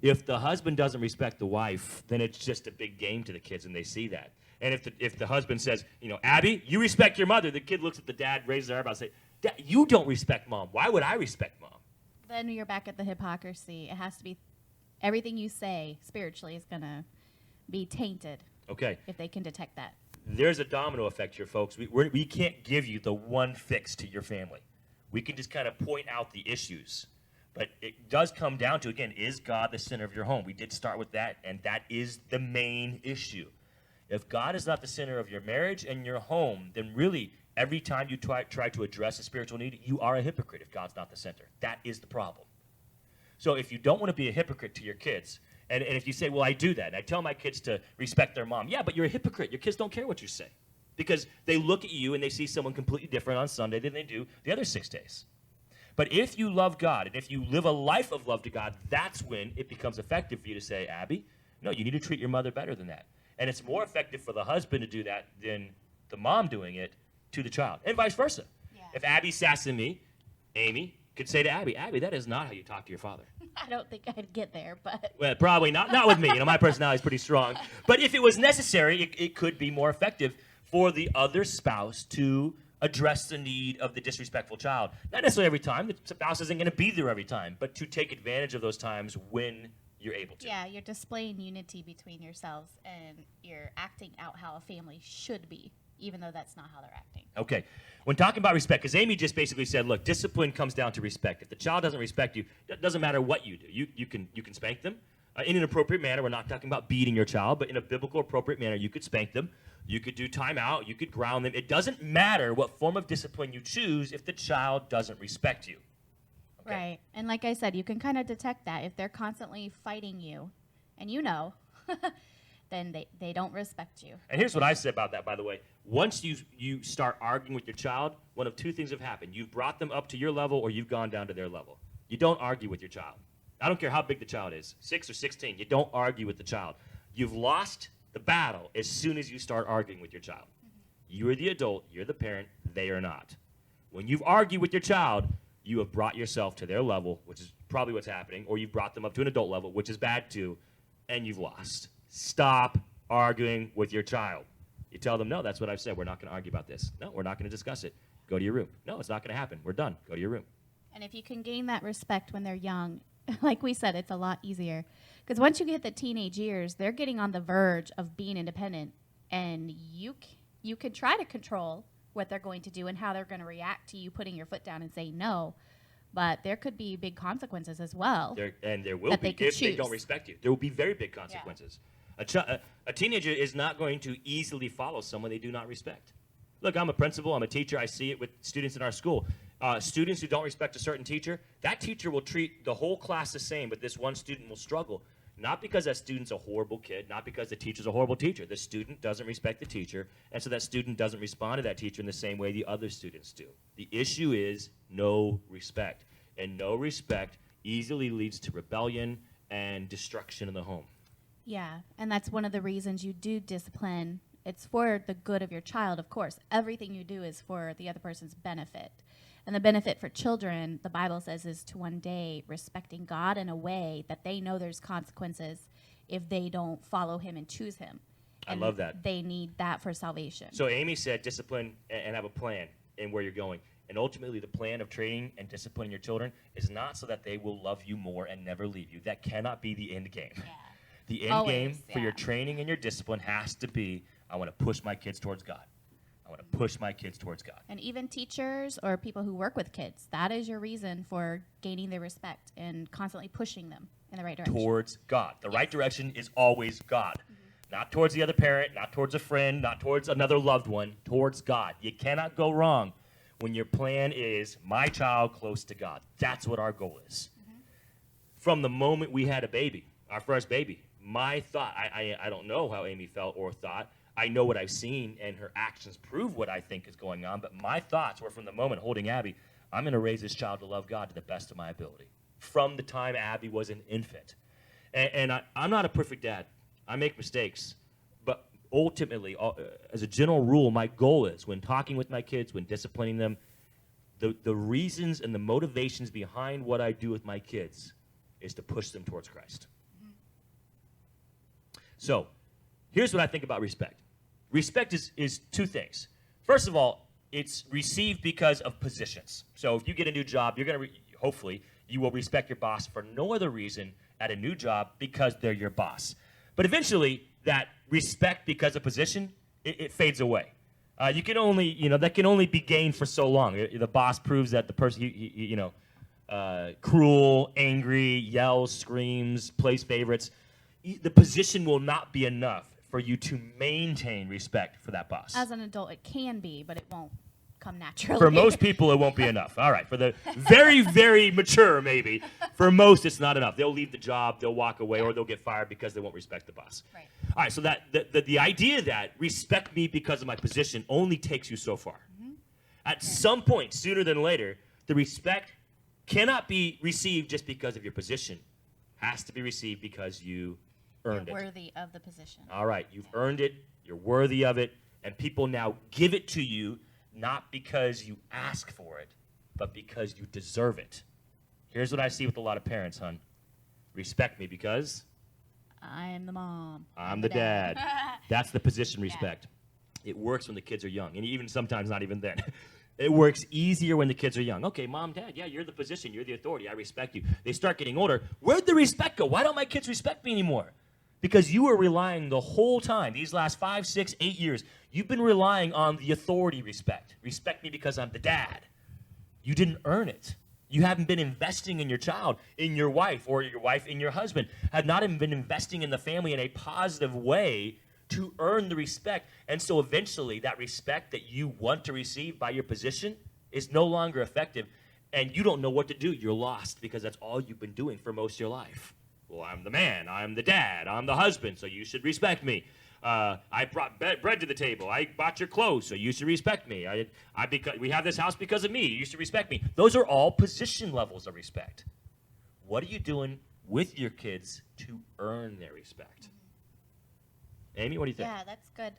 If the husband doesn't respect the wife, then it's just a big game to the kids, and they see that. And if the husband says, Abby, you respect your mother, the kid looks at the dad, raises their eyebrow, and says, Dad, you don't respect mom. Why would I respect mom? Then you're back at the hypocrisy. It has to be, everything you say spiritually is going to be tainted. Okay. If they can detect that. There's a domino effect here, folks. We can't give you the one fix to your family. We can just kind of point out the issues. But it does come down to, again, is God the center of your home? We did start with that, and that is the main issue. If God is not the center of your marriage and your home, then really every time you try to address a spiritual need, you are a hypocrite if God's not the center. That is the problem. So if you don't want to be a hypocrite to your kids, and if you say, well, I do that, and I tell my kids to respect their mom, yeah, but you're a hypocrite. Your kids don't care what you say because they look at you and they see someone completely different on Sunday than they do the other 6 days. But if you love God and if you live a life of love to God, that's when it becomes effective for you to say, Abby, no, you need to treat your mother better than that. And it's more effective for the husband to do that than the mom doing it to the child, and vice versa. Yeah. If Abby's sassing me, Amy could say to Abby, Abby, that is not how you talk to your father. I don't think I'd get there, but Well, probably not with me. You know, my personality is pretty strong. But if it was necessary, it could be more effective for the other spouse to address the need of the disrespectful child. Not necessarily every time. The spouse isn't going to be there every time, but to take advantage of those times when you're able to. yeah, you're displaying unity between yourselves and you're acting out how a family should be, even though that's not how they're acting. Okay. When talking about respect, because Amy just basically said, look, discipline comes down to respect. If the child doesn't respect you, it doesn't matter what you do. You can spank them in an appropriate manner. We're not talking about beating your child, but in a biblical appropriate manner, you could spank them. You could do timeout. You could ground them. It doesn't matter what form of discipline you choose if the child doesn't respect you. Okay? Right. And like I said, you can kind of detect that. If they're constantly fighting you, and you know, then they don't respect you. And here's what I say about that, by the way. Once you start arguing with your child, one of two things have happened. You've brought them up to your level or you've gone down to their level. You don't argue with your child. I don't care how big the child is, 6 or 16. You don't argue with the child. You've lost the battle as soon as you start arguing with your child. You are the adult, you're the parent, they are not. When you've argued with your child, you have brought yourself to their level, which is probably what's happening, or you've brought them up to an adult level, which is bad too, and you've lost. Stop arguing with your child. You tell them, no, that's what I've said. We're not going to argue about this. No, we're not going to discuss it. Go to your room. No, it's not going to happen. We're done. Go to your room. And if you can gain that respect when they're young, like we said, it's a lot easier. Because once you hit the teenage years, they're getting on the verge of being independent. And you can try to control what they're going to do and how they're going to react to you putting your foot down and saying no. But there could be big consequences as well. There will be if they don't respect you. There will be very big consequences. Yeah. A teenager is not going to easily follow someone they do not respect. Look, I'm a principal. I'm a teacher. I see it with students in our school. Students who don't respect a certain teacher, that teacher will treat the whole class the same, but this one student will struggle. Not because that student's a horrible kid, not because the teacher's a horrible teacher. The student doesn't respect the teacher, and so that student doesn't respond to that teacher in the same way the other students do. The issue is no respect, and no respect easily leads to rebellion and destruction in the home. Yeah, and that's one of the reasons you do discipline. It's for the good of your child, of course. Everything you do is for the other person's benefit. And the benefit for children, the Bible says, is to one day respecting God in a way that they know there's consequences if they don't follow him and choose him. And I love that. They need that for salvation. So Amy said discipline and have a plan in where you're going. And ultimately, the plan of training and disciplining your children is not so that they will love you more and never leave you. That cannot be the end game. Yeah. The end game for your training and your discipline has to be, I want to push my kids towards God. I want to push my kids towards God. And even teachers or people who work with kids, that is your reason for gaining their respect and constantly pushing them in the right direction. Towards God. The right direction is always God. Not towards the other parent, not towards a friend, not towards another loved one, towards God. You cannot go wrong when your plan is my child close to God. That's what our goal is. From the moment we had a baby, our first baby, my thought, I don't know how Amy felt or thought. I know what I've seen, and her actions prove what I think is going on. But my thoughts were from the moment holding Abby, I'm going to raise this child to love God to the best of my ability. From the time Abby was an infant. And I'm not a perfect dad. I make mistakes. But ultimately, as a general rule, my goal is, when talking with my kids, when disciplining them, the reasons and the motivations behind what I do with my kids is to push them towards Christ. So, here's what I think about respect. Respect is two things. First of all, it's received because of positions. So if you get a new job, you're going to, hopefully, you will respect your boss for no other reason at a new job because they're your boss. But eventually, that respect because of position, it fades away. You can only, that can only be gained for so long. The boss proves that the person, cruel, angry, yells, screams, plays favorites. The position will not be enough for you to maintain respect for that boss. As an adult, it can be, but it won't come naturally. For most people, it won't be enough. All right. For the very, very mature, maybe, for most, it's not enough. They'll leave the job, they'll walk away, or they'll get fired because they won't respect the boss. Right. All right. So that the idea that respect me because of my position only takes you so far. At some point, sooner than later, the respect cannot be received just because of your position. Has to be received because you earned You're it. worthy of the position. All right, you've earned it, you're worthy of it, And people now give it to you not because you ask for it, but because you deserve it. Here's what I see with a lot of parents, hon. Respect me because I am the mom. I'm the dad. That's the position respect. It works when the kids are young, and even sometimes not even then. It works easier when the kids are young. Okay, mom, dad, yeah, you're the position, you're the authority, I respect you. They start getting older. Where'd the respect go? Why don't my kids respect me anymore? Because you were relying the whole time, these last 5, 6, 8 years, you've been relying on the authority respect. Respect me because I'm the dad. You didn't earn it. You haven't been investing in your child, in your wife, or your wife in your husband. Have not even been investing in the family in a positive way to earn the respect. And so eventually that respect that you want to receive by your position is no longer effective, and you don't know what to do. You're lost because that's all you've been doing for most of your life. Well, I'm the man, I'm the dad, I'm the husband, so you should respect me. I brought bread to the table. I bought your clothes, so you should respect me. We have this house because of me. You should respect me. Those are all position levels of respect. What are you doing with your kids to earn their respect? Amy, what do you think? Yeah, that's good.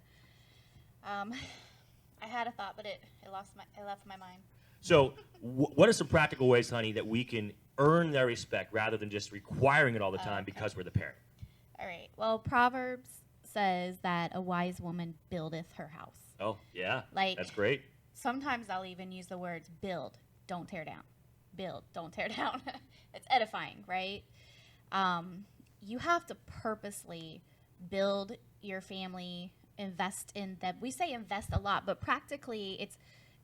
I had a thought, but it left my mind. So what are some practical ways, honey, that we can earn their respect rather than just requiring it all the time because we're the parent? All right. Well, Proverbs says that a wise woman buildeth her house. Oh, yeah. Like, that's great. Sometimes I'll even use the words build, don't tear down. Build, don't tear down. It's edifying, right? You have to purposely build your family, invest in them. We say invest a lot, but practically it's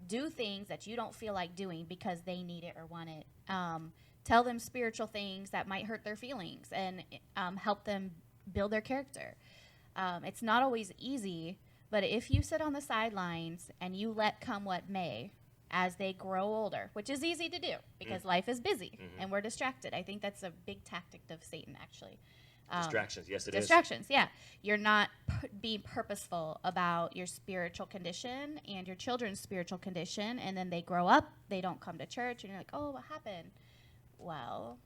do things that you don't feel like doing because they need it or want it. Tell them spiritual things that might hurt their feelings and help them build their character. It's not always easy, but if you sit on the sidelines and you let come what may as they grow older, which is easy to do because life is busy and we're distracted. I think that's a big tactic of Satan, actually. Distractions, yes, it is. Distractions, yeah. You're not being purposeful about your spiritual condition and your children's spiritual condition, and then they grow up, they don't come to church, and you're like, oh, what happened? Well,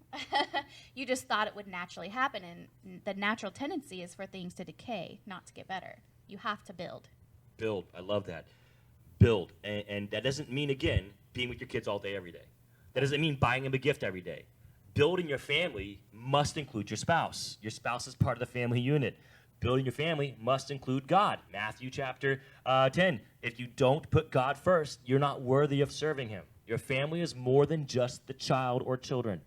you just thought it would naturally happen, and the natural tendency is for things to decay, not to get better. You have to build. Build. I love that. Build. And that doesn't mean, again, being with your kids all day, every day. That doesn't mean buying them a gift every day. Building your family must include your spouse. Your spouse is part of the family unit. Building your family must include God. Matthew chapter 10. If you don't put God first, you're not worthy of serving him. Your family is more than just the child or children.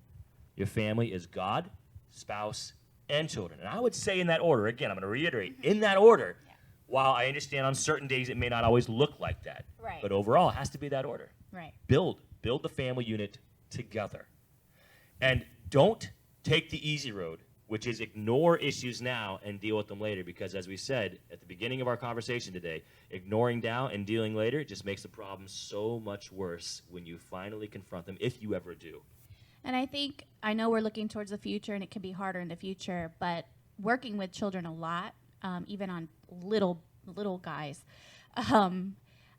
Your family is God, spouse, and children. And I would say in that order, again, I'm going to reiterate, in that order, while I understand on certain days it may not always look like that. Right. But overall, it has to be that order. Right. Build the family unit together. And don't take the easy road, which is ignore issues now and deal with them later, because as we said at the beginning of our conversation today, ignoring now and dealing later just makes the problem so much worse when you finally confront them, if you ever do. And I know we're looking towards the future, and it can be harder in the future, but working with children a lot, even on little guys,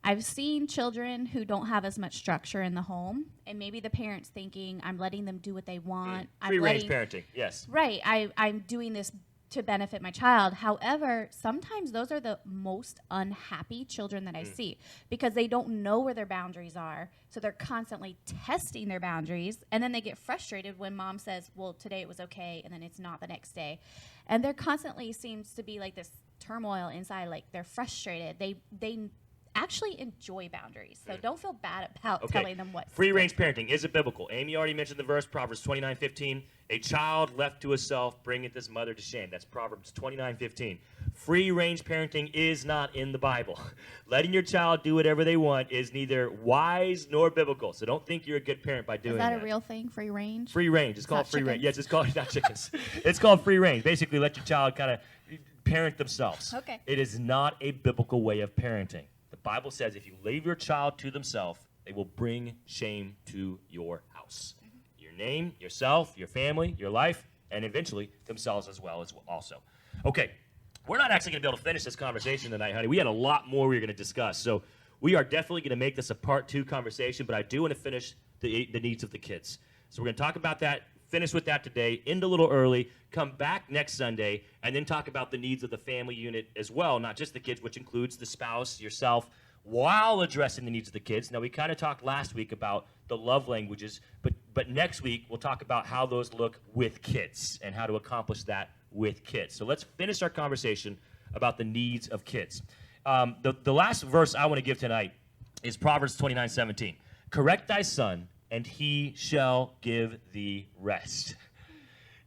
I've seen children who don't have as much structure in the home, and maybe the parent's thinking, I'm letting them do what they want. Free-range parenting, yes. Right. I'm doing this to benefit my child. However, sometimes those are the most unhappy children that I see because they don't know where their boundaries are, so they're constantly testing their boundaries, and then they get frustrated when mom says, well, today it was okay, and then it's not the next day. And there constantly seems to be like this turmoil inside, like they're frustrated. They actually enjoy boundaries, so don't feel bad about telling them what. Free-range parenting, is it biblical? Amy already mentioned the verse, Proverbs 29:15. A child left to himself bringeth his mother to shame. That's Proverbs 29:15. Free-range parenting is not in the Bible. Letting your child do whatever they want is neither wise nor biblical, so don't think you're a good parent by doing that. Is that a real thing, free range? Free range. It's called free range. Chickens? Yes, it's called, not chickens. It's called free range. Basically, let your child kind of parent themselves. Okay. It is not a biblical way of parenting. The Bible says if you leave your child to themselves, they will bring shame to your house. Your name, yourself, your family, your life, and eventually themselves as well also. Okay, we're not actually going to be able to finish this conversation tonight, honey. We had a lot more we were going to discuss. So we are definitely going to make this a part 2 conversation, but I do want to finish the needs of the kids. So we're going to talk about that finish with that today, end a little early, come back next Sunday, and then talk about the needs of the family unit as well, not just the kids, which includes the spouse, yourself, while addressing the needs of the kids. Now, we kind of talked last week about the love languages, but next week we'll talk about how those look with kids and how to accomplish that with kids. So let's finish our conversation about the needs of kids. The last verse I want to give tonight is Proverbs 29:17. Correct thy son, and he shall give thee rest.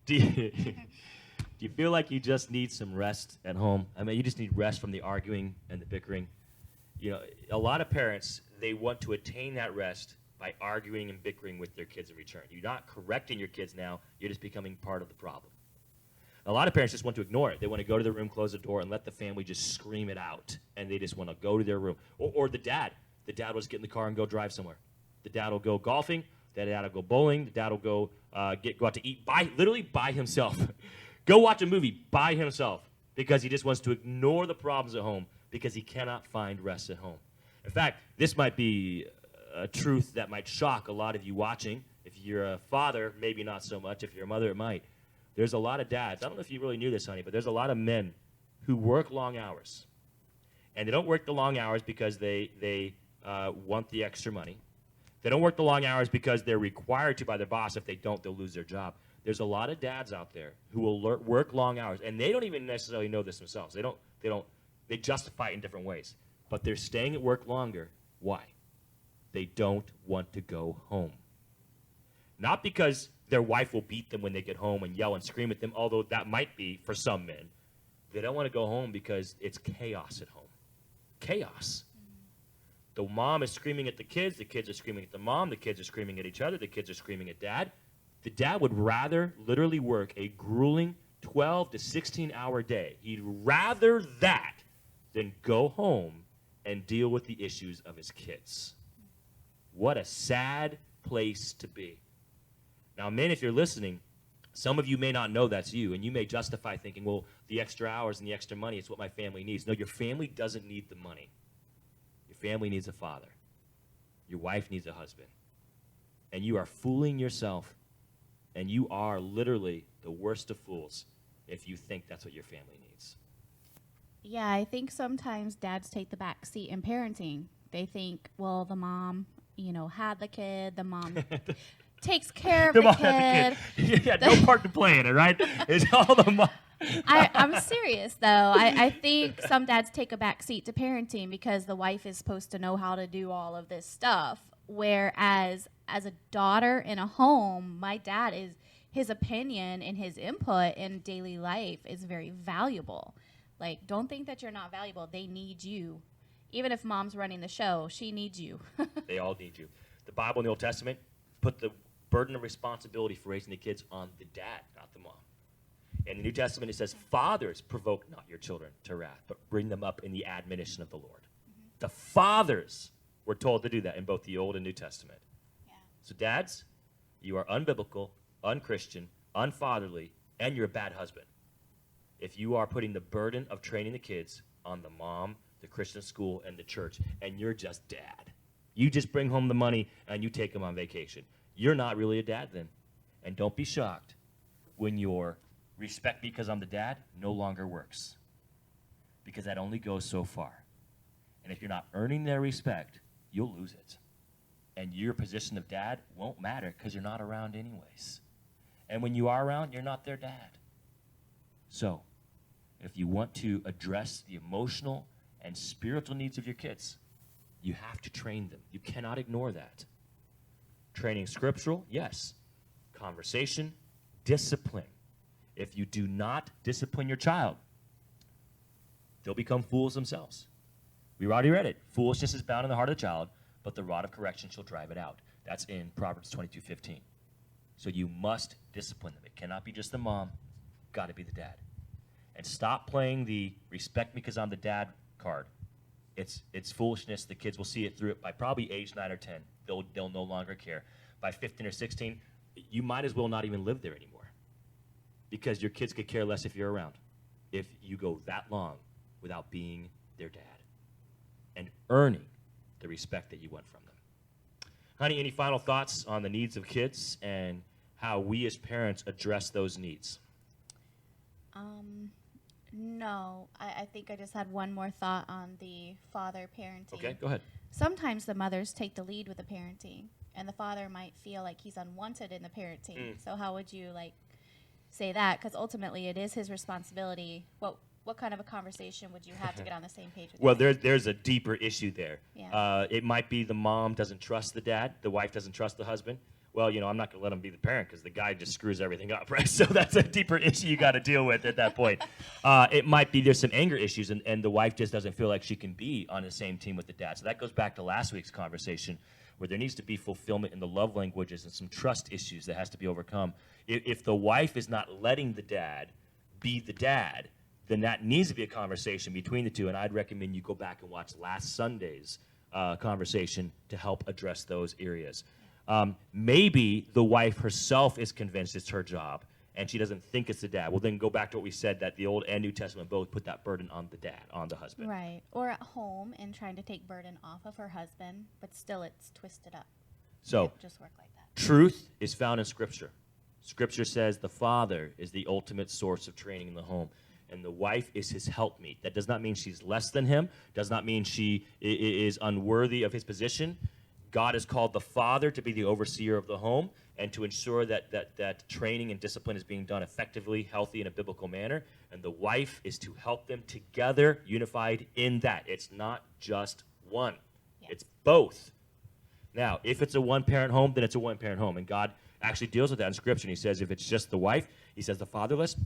Do you feel like you just need some rest at home? I mean, you just need rest from the arguing and the bickering. You know, a lot of parents, they want to attain that rest by arguing and bickering with their kids in return. You're not correcting your kids now. You're just becoming part of the problem. A lot of parents just want to ignore it. They want to go to their room, close the door, and let the family just scream it out. And they just want to go to their room. Or the dad. The dad will just get in the car and go drive somewhere. The dad will go golfing. The dad will go bowling. The dad will go out to eat literally by himself. Go watch a movie by himself because he just wants to ignore the problems at home because he cannot find rest at home. In fact, this might be a truth that might shock a lot of you watching. If you're a father, maybe not so much. If you're a mother, it might. There's a lot of dads. I don't know if you really knew this, honey, but there's a lot of men who work long hours. And they don't work the long hours because they want the extra money. They don't work the long hours because they're required to by their boss. If they don't, they'll lose their job. There's a lot of dads out there who will work long hours, and they don't even necessarily know this themselves. They justify it in different ways. But they're staying at work longer. Why? They don't want to go home. Not because their wife will beat them when they get home and yell and scream at them, although that might be for some men. They don't want to go home because it's chaos at home. Chaos. The mom is screaming at the kids are screaming at the mom, the kids are screaming at each other, the kids are screaming at dad. The dad would rather literally work a grueling 12 to 16-hour day. He'd rather that than go home and deal with the issues of his kids. What a sad place to be. Now, men, if you're listening, some of you may not know that's you, and you may justify thinking, well, the extra hours and the extra money is what my family needs. No, your family doesn't need the money. Your family needs a father. Your wife needs a husband. And you are fooling yourself, and you are literally the worst of fools if you think that's what your family needs. Yeah, I think sometimes dads take the back seat in parenting. They think, well, the mom, had the kid. The mom takes care of the kid. Yeah, no part to play in it, right? It's all the mom. I'm serious, though. I think some dads take a back seat to parenting because the wife is supposed to know how to do all of this stuff. Whereas as a daughter in a home, my dad his opinion and his input in daily life is very valuable. Like, don't think that you're not valuable. They need you. Even if mom's running the show, she needs you. They all need you. The Bible in the Old Testament put the burden of responsibility for raising the kids on the dad, not the mom. In the New Testament, it says, fathers, provoke not your children to wrath, but bring them up in the admonition of the Lord. Mm-hmm. The fathers were told to do that in both the Old and New Testament. Yeah. So dads, you are unbiblical, unchristian, unfatherly, and you're a bad husband if you are putting the burden of training the kids on the mom, the Christian school, and the church, and you're just dad. You just bring home the money, and you take them on vacation. You're not really a dad then. And don't be shocked when your respect because I'm the dad no longer works, because that only goes so far. And if you're not earning their respect, you'll lose it. And your position of dad won't matter because you're not around anyways. And when you are around, you're not their dad. So, if you want to address the emotional and spiritual needs of your kids, you have to train them. You cannot ignore that. Training scriptural, yes. Conversation, discipline. If you do not discipline your child, they'll become fools themselves. We already read it. Foolishness is bound in the heart of the child, but the rod of correction shall drive it out. That's in Proverbs 22:15. So you must discipline them. It cannot be just the mom. Got to be the dad. And stop playing the respect me because I'm the dad card. It's foolishness. The kids will see it through it by probably age 9 or 10. They'll no longer care. By 15 or 16, you might as well not even live there anymore, because your kids could care less if you're around if you go that long without being their dad and earning the respect that you want from them. Honey, any final thoughts on the needs of kids and how we as parents address those needs? No, I think I just had one more thought on the father parenting. Okay, go ahead. Sometimes the mothers take the lead with the parenting, and the father might feel like he's unwanted in the parenting. So how would you say that? Because ultimately, it is his responsibility. What kind of a conversation would you have to get on the same page with? Well, there's a deeper issue there. Yeah. It might be the mom doesn't trust the dad, the wife doesn't trust the husband. Well, I'm not going to let him be the parent because the guy just screws everything up, right? So that's a deeper issue you got to deal with at that point. It might be there's some anger issues, and the wife just doesn't feel like she can be on the same team with the dad. So that goes back to last week's conversation where there needs to be fulfillment in the love languages and some trust issues that has to be overcome. If the wife is not letting the dad be the dad, then that needs to be a conversation between the two, and I'd recommend you go back and watch last Sunday's conversation to help address those areas. Maybe the wife herself is convinced it's her job, and she doesn't think it's the dad. Well, then go back to what we said, that the Old and New Testament both put that burden on the dad, on the husband. Right. Or at home and trying to take burden off of her husband, but still it's twisted up. So, It doesn't just work like that. truth is found in Scripture. Scripture says the father is the ultimate source of training in the home, and the wife is his helpmeet. That does not mean she's less than him, does not mean she is unworthy of his position. God has called the father to be the overseer of the home and to ensure that training and discipline is being done effectively, healthy, in a biblical manner. And the wife is to help them together, unified in that. It's not just one. Yes. It's both. Now, if it's a one-parent home, then it's a one-parent home. And God actually deals with that in Scripture. And he says if it's just the wife, he says the fatherless,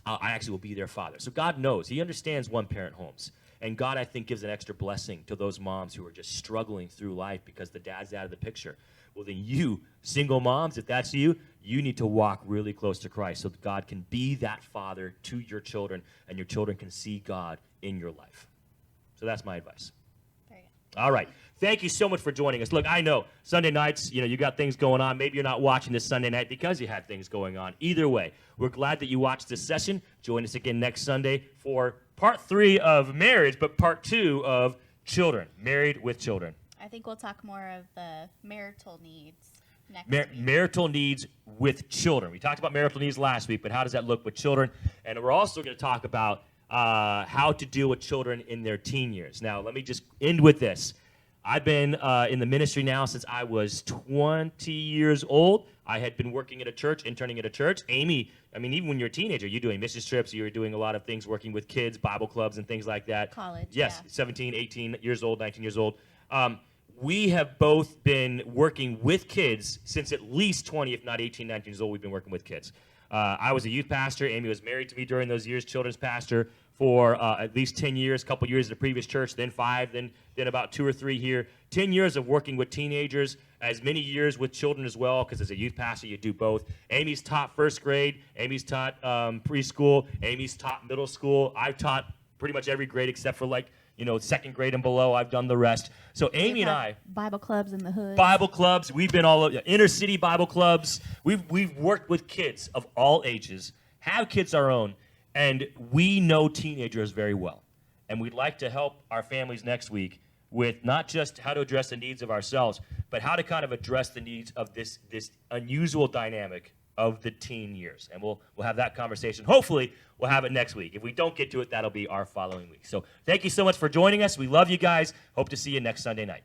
I actually will be their father. So God knows. He understands one-parent homes. And God, I think, gives an extra blessing to those moms who are just struggling through life because the dad's out of the picture. Well, then you, single moms, if that's you, you need to walk really close to Christ so that God can be that father to your children, and your children can see God in your life. So that's my advice. Very good. All right. Thank you so much for joining us. Look, I know Sunday nights, you got things going on. Maybe you're not watching this Sunday night because you had things going on. Either way, we're glad that you watched this session. Join us again next Sunday for part 3 of marriage, but part 2 of children, married with children. I think we'll talk more of the marital needs next week. Marital needs with children. We talked about marital needs last week, but how does that look with children? And we're also going to talk about how to deal with children in their teen years. Now, let me just end with this. I've been in the ministry now since I was 20 years old. I had been working at a church, interning at a church. Amy, even when you're a teenager, you're doing mission trips, you're doing a lot of things working with kids, Bible clubs and things like that. College, yes, yeah. 17, 18 years old, 19 years old. We have both been working with kids since at least 20, if not 18, 19 years old, we've been working with kids. I was a youth pastor. Amy was married to me during those years, children's pastor for at least 10 years, a couple years at a previous church, then 5, then about 2 or 3 here. 10 years of working with teenagers, as many years with children as well, because as a youth pastor, you do both. Amy's taught first grade. Amy's taught preschool. Amy's taught middle school. I've taught pretty much every grade except for second grade and below. I've done the rest. So Amy and I, Bible clubs in the hood. Bible clubs. We've been all over, inner city Bible clubs. We've worked with kids of all ages, have kids our own, and we know teenagers very well. And we'd like to help our families next week with not just how to address the needs of ourselves, but how to kind of address the needs of this unusual dynamic of the teen years. And we'll have that conversation. Hopefully, we'll have it next week. If we don't get to it, that'll be our following week. So thank you so much for joining us. We love you guys. Hope to see you next Sunday night.